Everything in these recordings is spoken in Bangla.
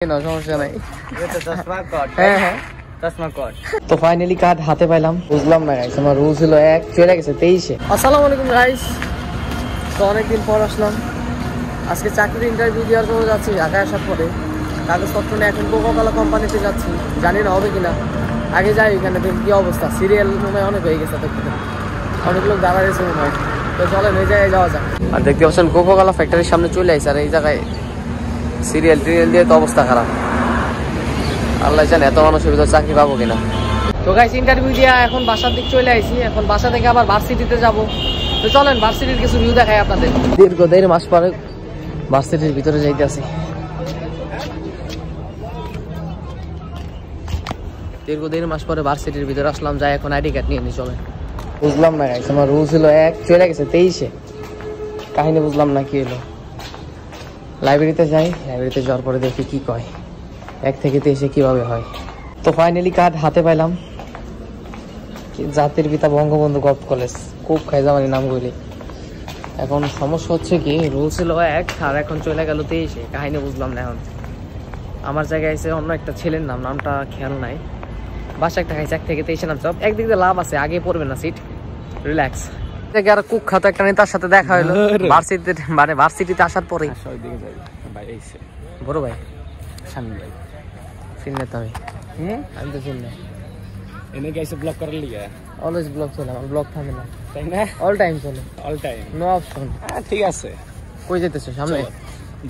সমস্যা নাই। তো ফাইনালি কার্ড হাতে পাইলাম, বুঝলাম না গাইস, আমার রুল ছিল 1 চলে গেছে 23-এ। আসসালামু আলাইকুম গাইস, তো অনেকদিন পর আসলাম। আজকে চাকরির ইন্টারভিউ দেওয়ার জন্য যাচ্ছি ঢাকায় আসার পরে। কাগজপত্র নিয়ে এখন কোকাকোলা কোম্পানিতে যাচ্ছি, জানি না হবে কিনা। আগে যাই এখানে দেখি কি অবস্থা। সিরিয়াল মনে হয় অনেক হয়ে গেছে, অনেক লোক দাঁড়া গেছে মনে হয়। তো চলেন এই জায়গায় যাওয়া যাক। আর দেখতে পাচ্ছেন কোকাকোলা ফ্যাক্টরির সামনে চলে আসছে, আর এই জায়গায় সিরিয়াল দিয়ে তো অবস্থা খারাপ। আল্লাহ জানে এত মানুষের ভিতরে চাকরি পাবো কিনা। তো গাইস ইন্টারভিউ দিয়া এখন বাসার দিক চলে আইছি। এখন বাসা থেকে আবার ভার্সিটিতে যাব। তো চলেন ভার্সিটির কিছু ভিউ দেখাই আপনাদের। দীর্ঘ 1.5 মাস পরে ভার্সিটির ভিতরে যাইতে আছি। দীর্ঘ 1.5 মাস পরে ভার্সিটির ভিতরে আসলাম, যাই এখন আইডি কার্ড নিয়ে নি। চলেন। বুঝলাম না গাইস, আমার রুল ছিল 1 চলে গেছে 23-এ। কাহিনী বুঝলাম না কি হলো। লাইব্রেরিতে যাই, লাইব্রেরিতে যাওয়ার পরে দেখি কি কয় 1 থেকে 23-এ কিভাবে হয়। তো ফাইনালি কার্ড হাতে পাইলাম। জাতির পিতা বঙ্গবন্ধু গভ কলেজ, খুব খাইজামানি নাম বলি। এখন সমস্যা হচ্ছে কি, রুল ছিল 1 আর এখন চলে গেল 23-এ। কাহিনী বুঝলাম না। এখন আমার জায়গায় এসে অন্য একটা ছেলের নামটা খেয়াল নাই। বাসা একটা খাইছে 1 থেকে 23-এ নাম। সব একদিক দিয়ে লাভ আছে, আগে পড়বে না সিট, রিল্যাক্স। আর কুখ্যাত একটা নেতার সাথে দেখা হলো ভার্সিটিতে, মানে ভার্সিটিতে আসার পরে। বড় ভাই চিনলে তো আমি তো চিনলে এনে গাইছে ব্লক করার লিগা অলওয়েজ ব্লক চলে, আমার ব্লক থাকে না, তাই না? অল টাইম চলে, অল টাইম, নো অপশন। ঠিক আছে, কই যেতেছো? সামনে।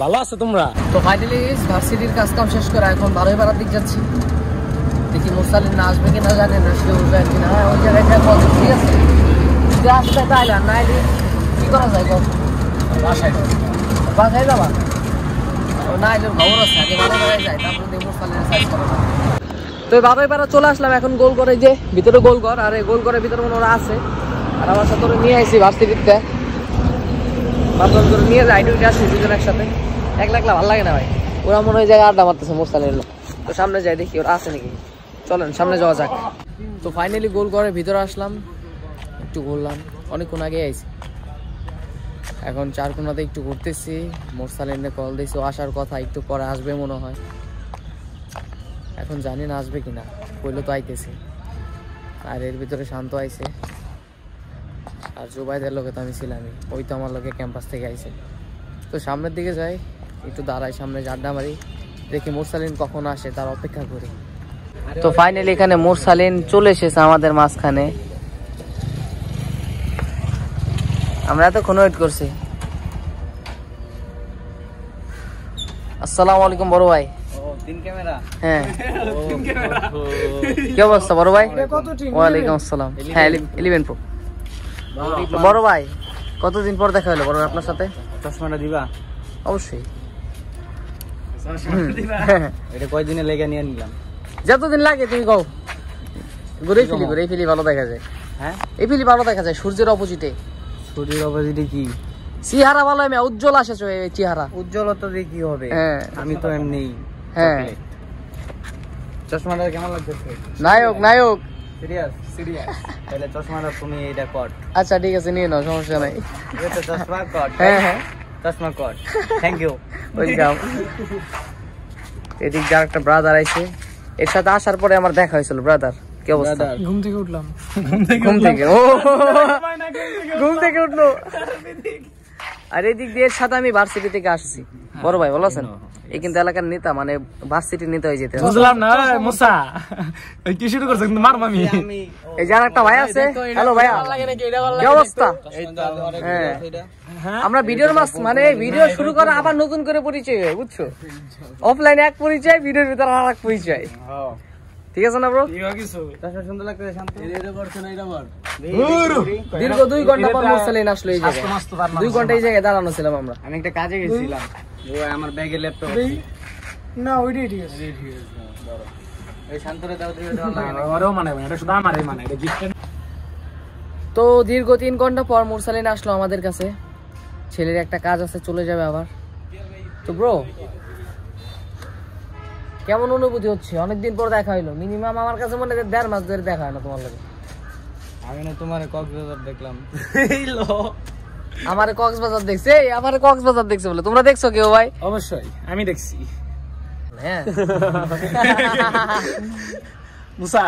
ভালো আছো তোমরা? তো ফাইনালি ভার্সিটির কাজ কাম শেষ করে এখন 12 দিক যাচ্ছি। দেখি মুরসালিন না আসবে কিনা, জানি না সে উঠবে কিনা। ওই জায়গায় ঠিক আছে, যদি আসতে তাইলে আর নাইলে কি করা যায়? বাসায় বাসায় যাবা না, এর খবর আছে, আগে ভালো জায়গায় যায়, তারপর দিয়ে মুরসালিনের সাইজ করা। তো 12 চলে আসলাম এখন গোল করে, যে ভিতরে গোল ঘর, আর এই গোল ঘরের ভিতরে মনে ওরা আছে। আর আমার সাথে ওরা নিয়ে আসি ভার্সিটিতে, ভাবলাম করে নিয়ে যাই, আইডি আসি দুজন একসাথে। একলা ভালো লাগে না ভাই, ওরা মনে হয় জায়গায় আড্ডা মারতেছে মুরসালিনের লোক। তো সামনে যাই দেখি ওরা আছে নাকি, চলেন সামনে যাওয়া যাক। তো ফাইনালি গোল ঘরের ভিতরে আসলাম, একটু ঘুরলাম, অনেকক্ষণ আগে আইছি। এখন 4 কোনাতে একটু ঘুরতেছি। মুরসালিনে কল দিয়েছি, আসার কথা, একটু পরে আসবে মনে হয়। এখন জানি না আসবে কিনা, কইলো তো আইতেছে। আর এর ভিতরে শান্ত আইছে, আর জুবাইদের লোকে তো আমি ছিলামই, ওই তো আমার লোকে ক্যাম্পাস থেকে আইছে। তো সামনের দিকে যাই, একটু দাঁড়াই, সামনে আড্ডা মারি, দেখি মুরসালিন কখন আসে তার অপেক্ষা করি। তো ফাইনালি এখানে মুরসালিন চলে এসেছে আমাদের মাঝখানে। আমরা এতক্ষণ ওয়েট করছি। আসসালামু আলাইকুম বড় ভাই। হ্যাঁ, কি অবস্থা বড় ভাই? ওয়ালাইকুম আসসালাম। হ্যাঁ 11 প্রো। বড় ভাই কতদিন পর দেখা হলো বড় ভাই আপনার সাথে? চশমাটা দিবা? অবশ্যই। এটা কয়দিনে লেগে নিয়ে নিলাম? যতদিন লাগে তুমি কও। ঘুরে ফেলি ভালো দেখা যায়। হ্যাঁ এই ফেলি ভালো দেখা যায়, সূর্যের অপোজিটে। সূর্যের অপোজিটে কি চেহারা ভালো, আমি উজ্জ্বল আসেছো এই চেহারা। উজ্জ্বলতা দিয়ে কি হবে? হ্যাঁ আমি তো এমনি। হ্যাঁ চশমাটা কেমন লাগতেছে? নায়ক সিরিয়াস তাহলে চশমাটা তুমি এইটা কট। আচ্ছা ঠিক আছে, নিয়ে নাও, সমস্যা নাই। এটা চশমা কট? হ্যাঁ চশমা কট, থ্যাংক ইউ, ওয়েলকাম। এদিক দিয়ে একটা ব্রাদার আইছে, এর সাথে আসার পরে আমার দেখা হয়েছিল। ব্রাদার কি অবস্থা? ঘুম থেকে উঠলাম। উঠলো। আর এদিক দিয়ে এর সাথে আমি ভার্সিটি থেকে আসছি। বড় ভাই ভালো আছেন? এই কিন্তু এলাকার নেতা, মানে ভার্সিটির নেতা হয়ে যেতে। বুঝলাম না মুসা কি শুরু করছে কিন্তু মার মামি। এই যে একটা ভাই আছে, হ্যালো ভাইয়া, কি অবস্থা? হ্যাঁ আমরা ভিডিওর মাস, মানে ভিডিও শুরু করা আবার নতুন করে পরিচয় হয়, বুঝছো? অফলাইনে এক পরিচয়, ভিডিওর ভিতরে আর এক পরিচয়। ঠিক আছে না ব্রো? সুন্দর লাগতেছে, শান্ত। দীর্ঘ 2 ঘন্টা পর মুরসালিন আসলো এই জায়গায়। 2 ঘন্টা এই জায়গায় দাঁড়ানো ছিলাম আমরা। আমি একটা কাজে গেছিলাম, আমার ব্যাগে ল্যাপটপ না, ওইটাই ঠিক আছে। এই শান্তরে দাও দিয়ে দাও লাগে, ওরও মানে এটা শুধু আমারই মানে এটা গিফট। তো দীর্ঘ 3 ঘন্টা পর মুরসালিন আসলো আমাদের কাছে। ছেলের একটা কাজ আছে, চলে যাবে আবার। তো ব্রো কেমন অনুভূতি হচ্ছে? অনেকদিন পর দেখা হইলো। মিনিমাম আমার কাছে মনে হয় 1.5 মাস ধরে দেখা হয় না তোমার লগে। আমি না তোমার কক্সবাজার দেখলাম। আমারে কক্সবাজার দেখছে, আমারে কক্সবাজার দেখছে বলে তোমরা দেখছো কেউ ভাই? অবশ্যই আমি দেখছি। হ্যাঁ মুসা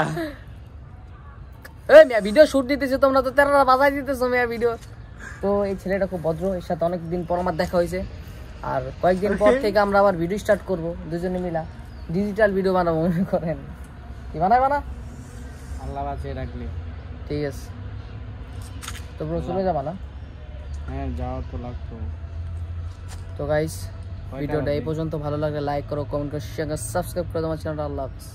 এই মিয়া ভিডিও শুট দিতেছে তোমরা তো তেরারা বাজাই দিতেছো মিয়া ভিডিও। তো এই ছেলেটা খুব ভদ্র, এর সাথে অনেকদিন পর আমার দেখা হয়েছে। আর কয়েকদিন পর থেকে আমরা আবার ভিডিও স্টার্ট করব দুজনে মিলা, ডিজিটাল ভিডিও বানাবো মনে করেন। কি বানায় বানা আল্লাহ বাঁচিয়ে রাখলে ঠিক আছে। তো ব্রো চলে যাবা না? হ্যাঁ যাও তো লাগতো। তো গাইস ভিডিওটা এই পর্যন্ত, ভালো লাগলে লাইক করো, কমেন্ট করো, শেয়ার করো, সাবস্ক্রাইব করো আমার চ্যানেলটা। আল্লাহ হাফেজ।